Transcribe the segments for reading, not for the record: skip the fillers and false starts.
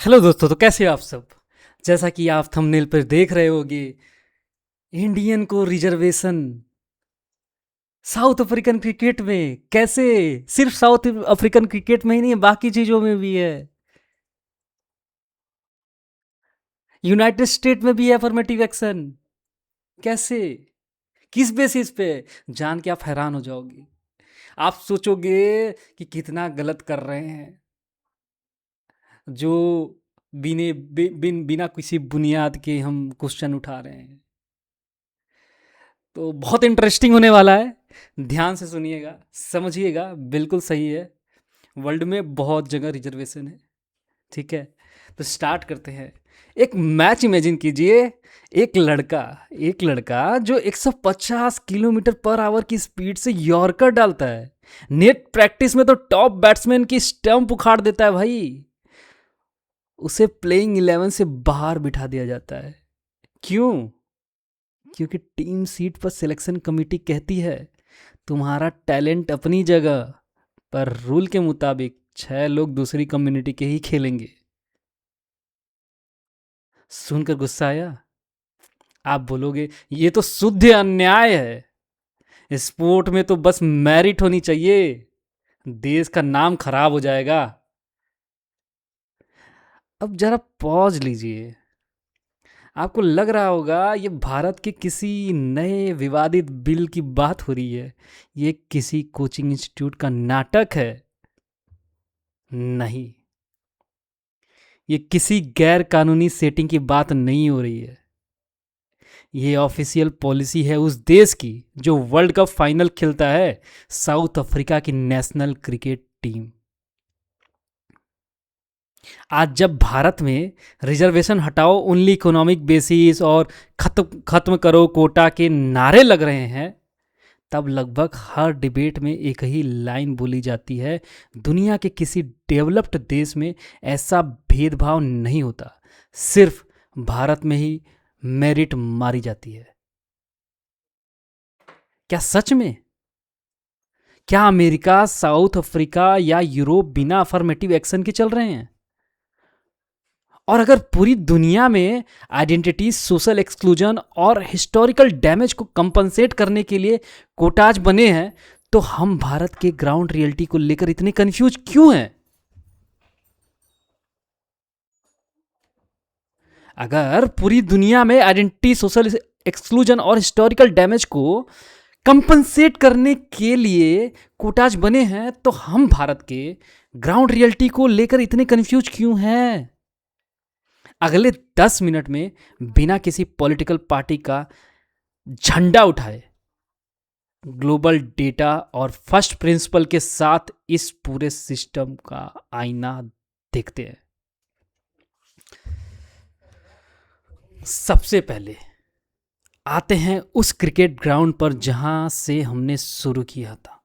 Hello दोस्तों, तो कैसे हो आप सब। जैसा कि आप थंबनेल पर देख रहे होगे, इंडियन को रिजर्वेशन साउथ अफ्रीकन क्रिकेट में कैसे। सिर्फ साउथ अफ्रीकन क्रिकेट में ही नहीं, बाकी चीजों में भी है। यूनाइटेड स्टेट में भी है अफर्मेटिव एक्शन। कैसे, किस बेसिस पे? जान के आप हैरान हो जाओगे। आप सोचोगे कि कितना गलत कर रहे हैं, जो बिना किसी बुनियाद के हम क्वेश्चन उठा रहे हैं। तो बहुत इंटरेस्टिंग होने वाला है। ध्यान से सुनिएगा, समझिएगा, बिल्कुल सही है। वर्ल्ड में बहुत जगह रिजर्वेशन है। ठीक है, तो स्टार्ट करते हैं। एक मैच इमेजिन कीजिए। एक लड़का जो 150 किलोमीटर पर आवर की स्पीड से यॉर्कर डालता है। नेट प्रैक्टिस में तो टॉप बैट्समैन की स्टंप उखाड़ देता है भाई। उसे प्लेइंग 11 से बाहर बिठा दिया जाता है। क्यों? क्योंकि टीम सीट पर सिलेक्शन कमेटी कहती है तुम्हारा टैलेंट अपनी जगह, पर रूल के मुताबिक 6 लोग दूसरी कम्युनिटी के ही खेलेंगे। सुनकर गुस्सा आया? आप बोलोगे ये तो शुद्ध अन्याय है। स्पोर्ट में तो बस मेरिट होनी चाहिए, देश का नाम खराब हो जाएगा। अब जरा पॉज लीजिए। आपको लग रहा होगा ये भारत के किसी नए विवादित बिल की बात हो रही है, ये किसी कोचिंग इंस्टीट्यूट का नाटक है। नहीं, ये किसी गैर कानूनी सेटिंग की बात नहीं हो रही है। ये ऑफिशियल पॉलिसी है उस देश की जो वर्ल्ड कप फाइनल खेलता है, साउथ अफ्रीका की नेशनल क्रिकेट टीम। आज जब भारत में रिजर्वेशन हटाओ, ओनली इकोनॉमिक बेसिस और खत्म खत्म करो कोटा के नारे लग रहे हैं, तब लगभग हर डिबेट में एक ही लाइन बोली जाती है, दुनिया के किसी डेवलप्ड देश में ऐसा भेदभाव नहीं होता, सिर्फ भारत में ही मेरिट मारी जाती है। क्या सच में? क्या अमेरिका, साउथ अफ्रीका या यूरोप बिना अफर्मेटिव एक्शन के चल रहे हैं? और अगर पूरी दुनिया में आइडेंटिटी, सोशल एक्सक्लूजन और हिस्टोरिकल डैमेज को कंपनसेट करने के लिए कोटाज बने हैं, तो हम भारत के ग्राउंड रियलिटी को लेकर इतने कंफ्यूज क्यों हैं? अगर पूरी दुनिया में आइडेंटिटी, सोशल एक्सक्लूजन और हिस्टोरिकल डैमेज को कंपनसेट करने के लिए कोटाज बने हैं, तो हम भारत के ग्राउंड रियलिटी को लेकर इतने कंफ्यूज क्यों हैं? अगले 10 मिनट में बिना किसी पॉलिटिकल पार्टी का झंडा उठाए, ग्लोबल डेटा और फर्स्ट प्रिंसिपल के साथ इस पूरे सिस्टम का आईना देखते हैं। सबसे पहले आते हैं उस क्रिकेट ग्राउंड पर जहां से हमने शुरू किया था,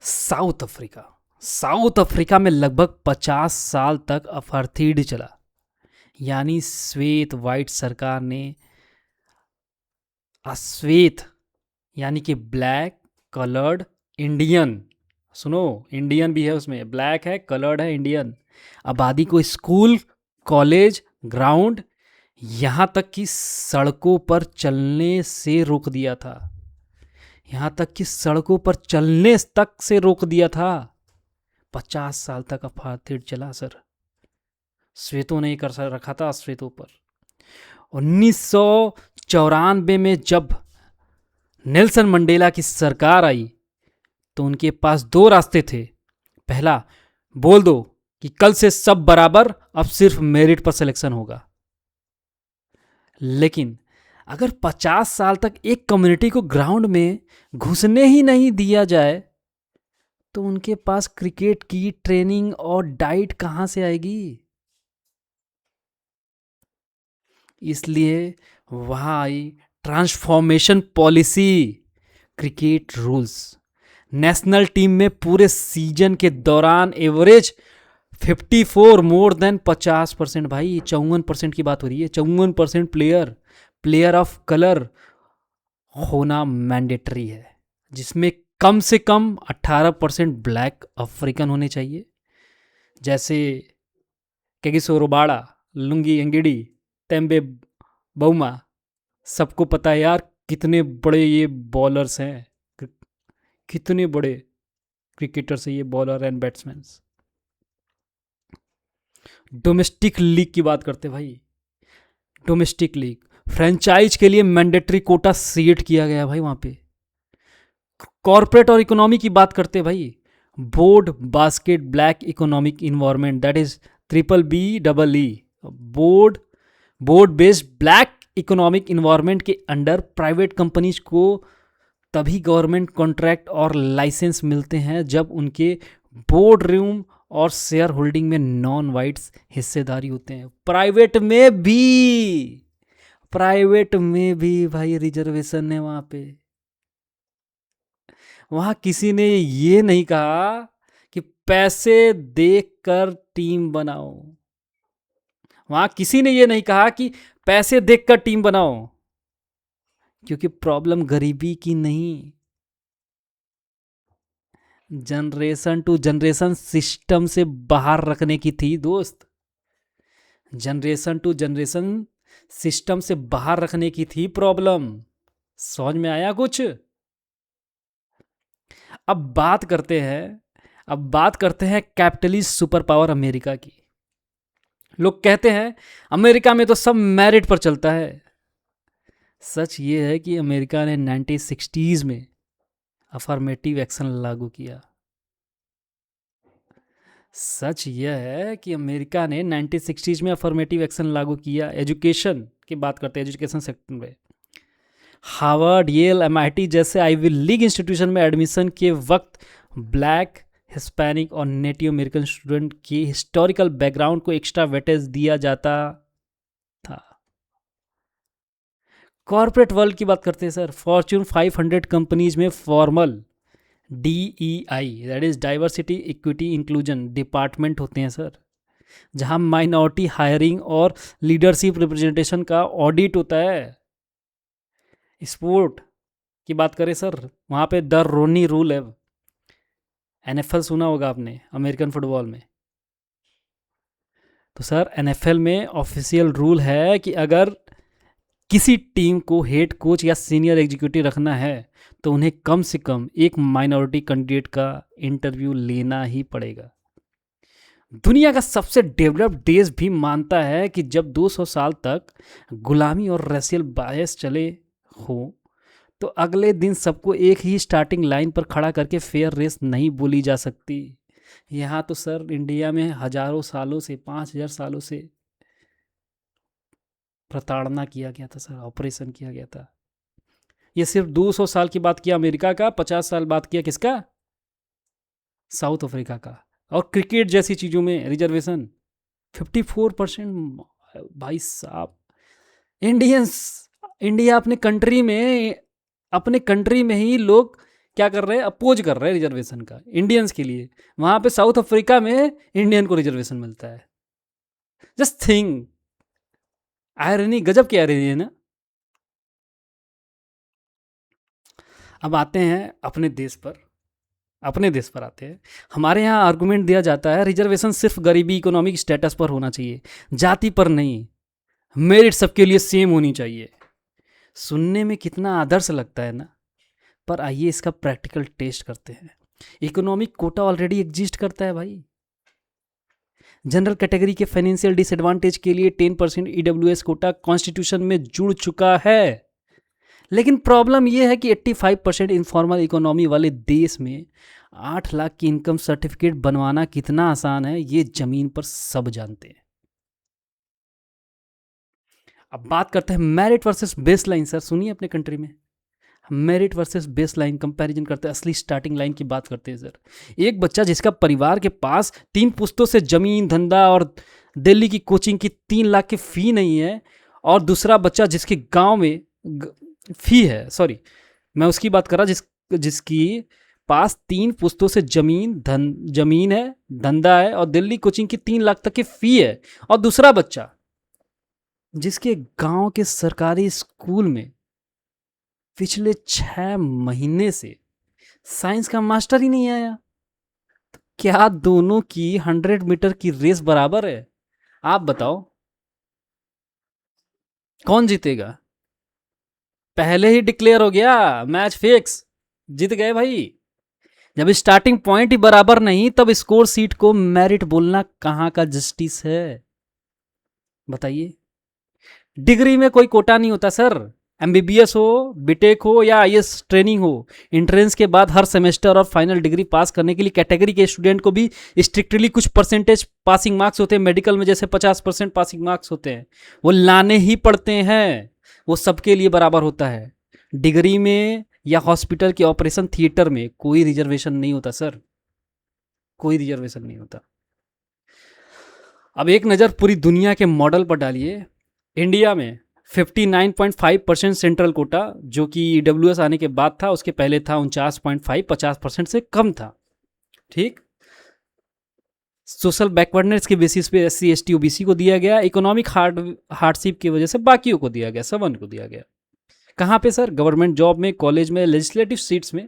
साउथ अफ्रीका। साउथ अफ्रीका में लगभग 50 साल तक अपार्थीड चला, यानी श्वेत वाइट सरकार ने अश्वेत यानी कि ब्लैक कलर्ड इंडियन, सुनो, इंडियन भी है उसमें, ब्लैक है, कलर्ड है, इंडियन, आबादी को स्कूल, कॉलेज, ग्राउंड, यहां तक कि सड़कों पर चलने से रोक दिया था। यहां तक कि सड़कों पर चलने तक से रोक दिया था। 50 साल तक अपार्थीड चला सर। श्वेतों ने कर रखा था श्वेतों पर। 1994 में जब नेल्सन मंडेला की सरकार आई, तो उनके पास दो रास्ते थे। पहला, बोल दो कि कल से सब बराबर, अब सिर्फ मेरिट पर सिलेक्शन होगा। लेकिन अगर 50 साल तक एक कम्युनिटी को ग्राउंड में घुसने ही नहीं दिया जाए, तो उनके पास क्रिकेट की ट्रेनिंग और डाइट कहां से आएगी? इसलिए वहां आई transformation policy, cricket rules. National team में पूरे सीजन के दौरान एवरेज 54 मोर देन 50%, भाई 54% की बात हो रही है, 54% प्लेयर ऑफ कलर होना मैंडेटरी है, जिसमें कम से कम 18% ब्लैक अफ्रीकन होने चाहिए, जैसे केगिसो रबाड़ा, लुंगी एंगिडी, तेम्बे बउमा। सबको पता है यार कितने बड़े ये बॉलर्स हैं, कितने बड़े क्रिकेटर्स हैं ये bowler and batsman. Domestic league की बात करते हैं भाई, डोमेस्टिक लीग फ्रेंचाइज के लिए मैंडेटरी कोटा क्रिएट किया गया भाई वहां पे। कॉर्पोरेट और इकोनॉमी की बात करते हैं भाई, board basket black economic environment, that is triple B double E, board board based black economic environment के अंडर प्राइवेट कंपनीज को तभी गवर्नमेंट कॉन्ट्रैक्ट और लाइसेंस मिलते हैं जब उनके बोर्ड रूम और शेयर होल्डिंग में नॉन वाइट्स हिस्सेदारी होते हैं। प्राइवेट में भी भाई रिजर्वेशन है वहां पे। वहां किसी ने ये नहीं कहा कि पैसे देखकर टीम बनाओ, वहां किसी ने ये नहीं कहा कि पैसे देखकर टीम बनाओ, क्योंकि प्रॉब्लम गरीबी की नहीं, जनरेशन टू जनरेशन सिस्टम से बाहर रखने की थी दोस्त। जनरेशन टू जनरेशन सिस्टम से बाहर रखने की थी प्रॉब्लम। समझ में आया कुछ? अब बात करते हैं कैपिटलिस्ट सुपर पावर अमेरिका की। लोग कहते हैं अमेरिका में तो सब मेरिट पर चलता है। सच ये है कि अमेरिका ने 1960s में अफर्मेटिव एक्शन लागू किया। सच यह है कि अमेरिका ने 1960s में अफर्मेटिव एक्शन लागू किया। एजुकेशन की बात करते हैं, एजुकेशन सेक्टर में हार्वर्ड, येल, एमआईटी जैसे आईवी लीग इंस्टीट्यूशन में एडमिशन के वक्त ब्लैक, हिस्पैनिक और नेटिव अमेरिकन स्टूडेंट की हिस्टोरिकल बैकग्राउंड को एक्स्ट्रा वेटेज दिया जाता था। कॉर्पोरेट वर्ल्ड की बात करते हैं सर, फॉर्च्यून 500 कंपनीज में formal DEI, that is diversity equity inclusion department होते हैं सर, जहां माइनॉरिटी हायरिंग और लीडरशिप रिप्रेजेंटेशन का ऑडिट होता है। स्पोर्ट की बात करें सर, वहाँ पे द रोनी रूल है। NFL सुना होगा आपने, अमेरिकन फुटबॉल में। तो सर NFL में ऑफिशियल रूल है कि अगर किसी टीम को हेड कोच या सीनियर एग्जीक्यूटिव रखना है तो उन्हें कम से कम एक माइनॉरिटी कैंडिडेट का इंटरव्यू लेना ही पड़ेगा। दुनिया का सबसे डेवलप्ड देश भी मानता है कि जब 200 साल तक गुलामी और रेशियल बायस चले हो तो अगले दिन सबको एक ही स्टार्टिंग लाइन पर खड़ा करके फेयर रेस नहीं बोली जा सकती। यहाँ तो सर इंडिया में हजारों सालों से, 5000 सालों से प्रताड़ना किया गया था सर, ऑपरेशन किया गया था। ये सिर्फ 200 साल की बात किया अमेरिका का, 50 साल बात किया किसका? साउथ अफ्रीका का। और क्रिकेट जैसी चीज़ों में रिजर्वेशन 54%। भाई साहब, इंडिया अपने कंट्री में ही लोग क्या कर रहे हैं, अपोज कर रहे हैं रिजर्वेशन का इंडियंस के लिए। वहां पे साउथ अफ्रीका में इंडियन को रिजर्वेशन मिलता है। जस्ट थिंक, आयरनी, गजब की आयरनी है ना। अब आते हैं अपने देश पर आते हैं। हमारे यहाँ आर्गुमेंट दिया जाता है रिजर्वेशन सिर्फ गरीबी, इकोनॉमिक स्टेटस पर होना चाहिए, जाति पर नहीं, मेरिट सबके लिए सेम होनी चाहिए। सुनने में कितना आदर्श लगता है ना, पर आइए इसका प्रैक्टिकल टेस्ट करते हैं। इकोनॉमिक कोटा ऑलरेडी एग्जिस्ट करता है भाई। जनरल कैटेगरी के फाइनेंशियल डिसएडवांटेज के लिए 10% EWS कोटा कॉन्स्टिट्यूशन में जुड़ चुका है। लेकिन प्रॉब्लम यह है कि 85% इनफॉर्मल इकोनॉमी वाले देश में 8 लाख की इनकम सर्टिफिकेट बनवाना कितना आसान है, ये जमीन पर सब जानते हैं। अब बात करते हैं मेरिट वर्सेस बेसलाइन। सर सुनिए, अपने कंट्री में मेरिट वर्सेस बेसलाइन कंपैरिजन करते हैं, असली स्टार्टिंग लाइन की बात करते हैं सर। एक बच्चा जिसका परिवार के पास 3 पुश्तों से जमीन, धंधा और दिल्ली की कोचिंग की 3 लाख की फी नहीं है, और दूसरा बच्चा जिसके गांव में फी है, सॉरी मैं उसकी बात कर रहा जिसकी पास 3 पुश्तों से जमीन है, धंधा है और दिल्ली कोचिंग की 3 लाख तक की फी है, और दूसरा बच्चा जिसके गांव के सरकारी स्कूल में पिछले 6 महीने से साइंस का मास्टर ही नहीं आया। क्या दोनों की 100 मीटर की रेस बराबर है? आप बताओ कौन जीतेगा? पहले ही डिक्लेयर हो गया, मैच फिक्स, जीत गए भाई। जब स्टार्टिंग पॉइंट ही बराबर नहीं तब स्कोर सीट को मेरिट बोलना कहाँ का जस्टिस है? बताइए। डिग्री में कोई कोटा नहीं होता सर। एमबीबीएस हो, बीटेक हो या आईएएस ट्रेनिंग हो, एंट्रेंस के बाद हर सेमेस्टर और फाइनल डिग्री पास करने के लिए कैटेगरी के स्टूडेंट को भी स्ट्रिक्टली कुछ परसेंटेज पासिंग मार्क्स होते हैं। मेडिकल में जैसे 50% पासिंग मार्क्स होते हैं, वो लाने ही पड़ते हैं। वो सबके लिए बराबर होता है। डिग्री में या हॉस्पिटल के ऑपरेशन थिएटर में कोई रिजर्वेशन नहीं होता सर, कोई रिजर्वेशन नहीं होता। अब एक नज़र पूरी दुनिया के मॉडल पर डालिए। इंडिया में 59.5% सेंट्रल कोटा, जो कि ईडब्ल्यूएस आने के बाद था, उसके पहले था 49.5, 50% से कम था। ठीक। सोशल बैकवर्डनेस के बेसिस पे एससी एसटी ओबीसी को दिया गया। इकोनॉमिक हार्डशिप की वजह से बाकियों को दिया गया, सबन को दिया गया। कहाँ पे सर? गवर्नमेंट जॉब में, कॉलेज में, लेजिस्लेटिव सीट्स में,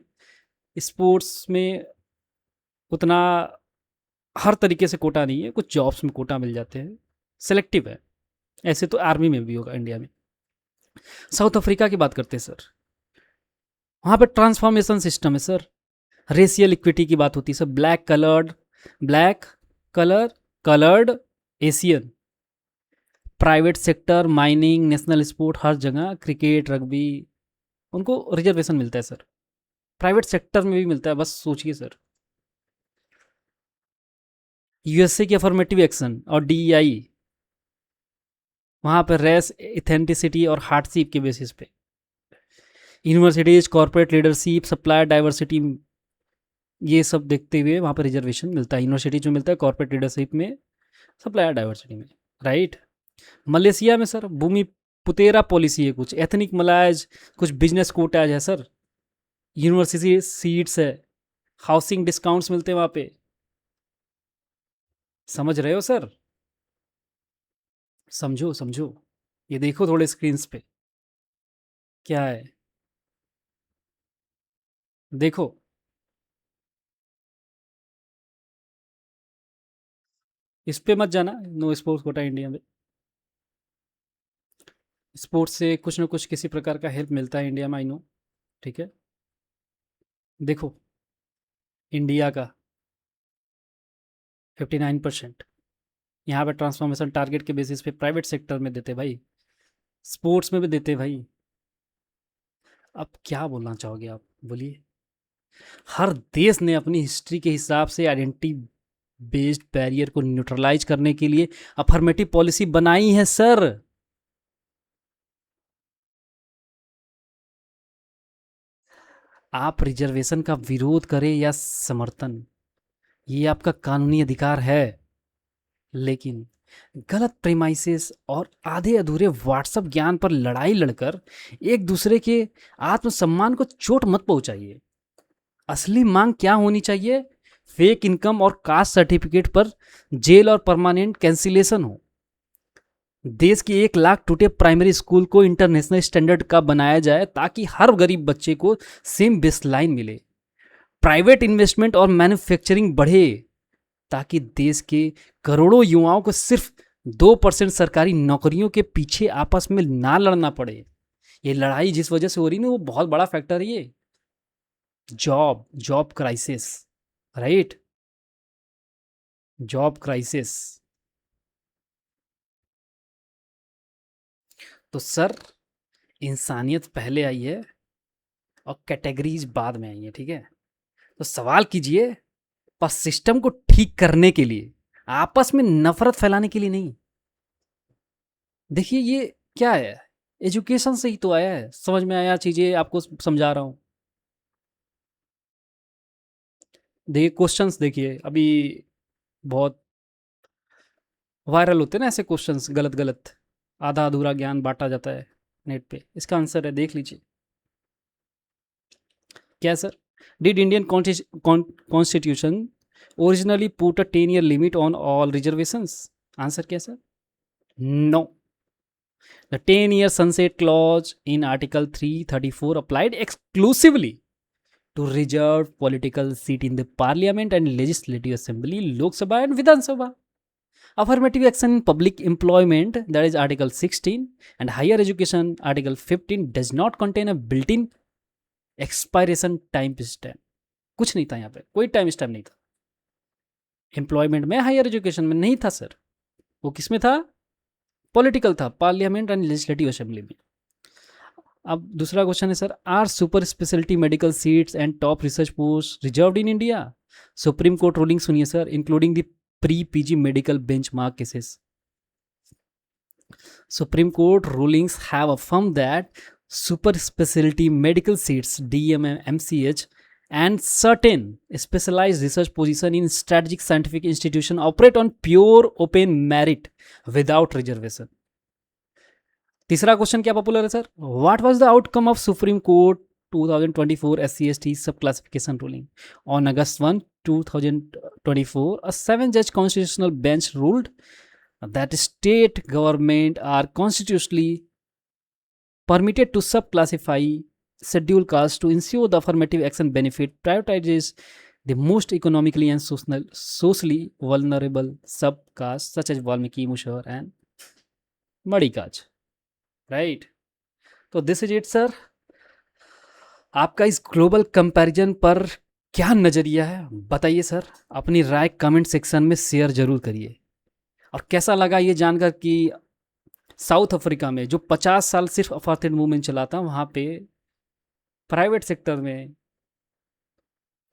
स्पोर्ट्स में उतना हर तरीके से कोटा नहीं है, कुछ जॉब्स में कोटा मिल जाते हैं, सेलेक्टिव है। ऐसे तो आर्मी में भी होगा इंडिया में। साउथ अफ्रीका की बात करते हैं सर, वहाँ पे ट्रांसफॉर्मेशन सिस्टम है सर। रेशियल इक्विटी की बात होती है sir. Black colour coloured Asian, private sector, mining, national sport, हर जगह क्रिकेट, रग्बी, उनको रिजर्वेशन मिलता है सर। प्राइवेट सेक्टर में भी मिलता है, बस सोचिए सर। यूएसए की अफर्मेटिव एक्शन और डीईआई, वहाँ पर रेस, इथेंटिसिटी और हार्डशिप के बेसिस पे। Universities, corporate leadership, supplier diversity, ये सब देखते हुए वहाँ पर रिजर्वेशन मिलता है। यूनिवर्सिटीज में मिलता है, कॉर्पोरेट लीडरशिप में, सप्लायर डाइवर्सिटी में। राइट। मलेशिया में सर भूमि पुतेरा पॉलिसी है, कुछ एथनिक मलाज, कुछ बिजनेस कोटाज है सर। यूनिवर्सिटी सीट्स है, हाउसिंग डिस्काउंट्स मिलते हैं वहाँ पे। समझ रहे हो सर? समझो समझो। ये देखो थोड़े स्क्रीन्स पे क्या है, देखो। इस पे मत जाना, नो स्पोर्ट्स कोटा इंडिया में। स्पोर्ट्स से कुछ ना कुछ किसी प्रकार का हेल्प मिलता है इंडिया में, आई नो। ठीक है। देखो, इंडिया का 59%, यहाँ पे ट्रांसफॉर्मेशन टारगेट के बेसिस पे प्राइवेट सेक्टर में देते भाई, स्पोर्ट्स में भी देते भाई। अब क्या बोलना चाहोगे आप, बोलिए। हर देश ने अपनी हिस्ट्री के हिसाब से आइडेंटिटी बेस्ड बैरियर को न्यूट्रलाइज करने के लिए अफर्मेटिव पॉलिसी बनाई है सर। आप रिजर्वेशन का विरोध करें या समर्थन, ये आपका कानूनी अधिकार है, लेकिन गलत प्रेमाइसेस और आधे अधूरे व्हाट्सएप ज्ञान पर लड़ाई लड़कर एक दूसरे के आत्मसम्मान को चोट मत पहुंचाइए। असली मांग क्या होनी चाहिए? फेक इनकम और कास्ट सर्टिफिकेट पर जेल और परमानेंट कैंसिलेशन हो। देश के 1 लाख टूटे प्राइमरी स्कूल को इंटरनेशनल स्टैंडर्ड का बनाया जाए ताकि हर गरीब बच्चे को सेम बेसलाइन मिले। प्राइवेट इन्वेस्टमेंट और मैन्युफैक्चरिंग बढ़े ताकि देश के करोड़ों युवाओं को सिर्फ 2% सरकारी नौकरियों के पीछे आपस में ना लड़ना पड़े। ये लड़ाई जिस वजह से हो रही है ना, वो बहुत बड़ा फैक्टर है ये, job crisis. Right, job crisis. तो सर, इंसानियत पहले आई है और कैटेगरीज बाद में आई है, ठीक है? तो सवाल कीजिए, पर सिस्टम को ठीक करने के लिए, आपस में नफरत फैलाने के लिए नहीं। देखिए ये क्या है, एजुकेशन से ही तो आया है, समझ में आया, चीजें आपको समझा रहा हूँ। देखिए क्वेश्चंस, देखिए अभी बहुत वायरल होते हैं ना ऐसे क्वेश्चंस, गलत गलत, आधा अधूरा ज्ञान बांटा जाता है नेट पे। इसका आंसर है, देख लीजिए क्या है sir. Did Indian constitution originally put a 10 year limit on all reservations? Answer क्या है sir? No. The 10 year sunset clause in Article 334 applied exclusively to reserve political seat in the parliament and legislative assembly, Lok Sabha and Vidhan Sabha. Affirmative action in public employment, that is Article 16, and higher education, Article 15, does not contain a built-in expiration time stamp. कुछ नहीं था यहाँ पे, कोई time stamp नहीं था employment में, higher education में नहीं था सर। वो किस में था? पॉलिटिकल था, पार्लियामेंट एंड लेजिस्लेटिव असेंबली में। अब दूसरा क्वेश्चन है sir, are super speciality medical seats and top research post reserved in India? Supreme Court ruling सुनिए sir, including the pre PG medical benchmark cases. Supreme Court rulings have affirmed that super specialty medical seats, DMM, MCH, and certain specialized research position in strategic scientific institution operate on pure open merit without reservation. तीसरा question क्या popular है sir? What was the outcome of supreme court 2024 SC/ST सब classification ruling? On August 1, 2024, a 7-judge constitutional bench ruled that state government are constitutionally permitted to subclassify scheduled castes to ensure the affirmative action benefit prioritizes the most economically and socially vulnerable subcastes such as Valmiki, Mushar and Madikaj. Right, तो this is it sir. आपका इस global comparison पर क्या नज़रिया है बताइए sir, अपनी राय comment section में शेयर जरूर करिए। और कैसा लगा ये जानकर कि साउथ अफ्रीका में जो 50 साल सिर्फ अपार्थाइड मूवमेंट चला था, वहाँ पे प्राइवेट सेक्टर में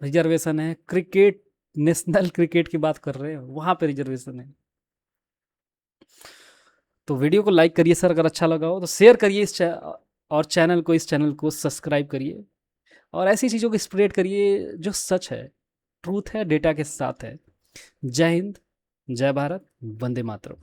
रिजर्वेशन है। क्रिकेट, नेशनल क्रिकेट की बात कर रहे हैं, वहाँ पे रिजर्वेशन है। तो वीडियो को लाइक करिए सर, अगर अच्छा लगा हो तो शेयर करिए और इस चैनल को सब्सक्राइब करिए और ऐसी चीज़ों को स्प्रेड करिए जो सच है, ट्रूथ है, डेटा के साथ है। जय हिंद, जय भारत, वंदे मातरम।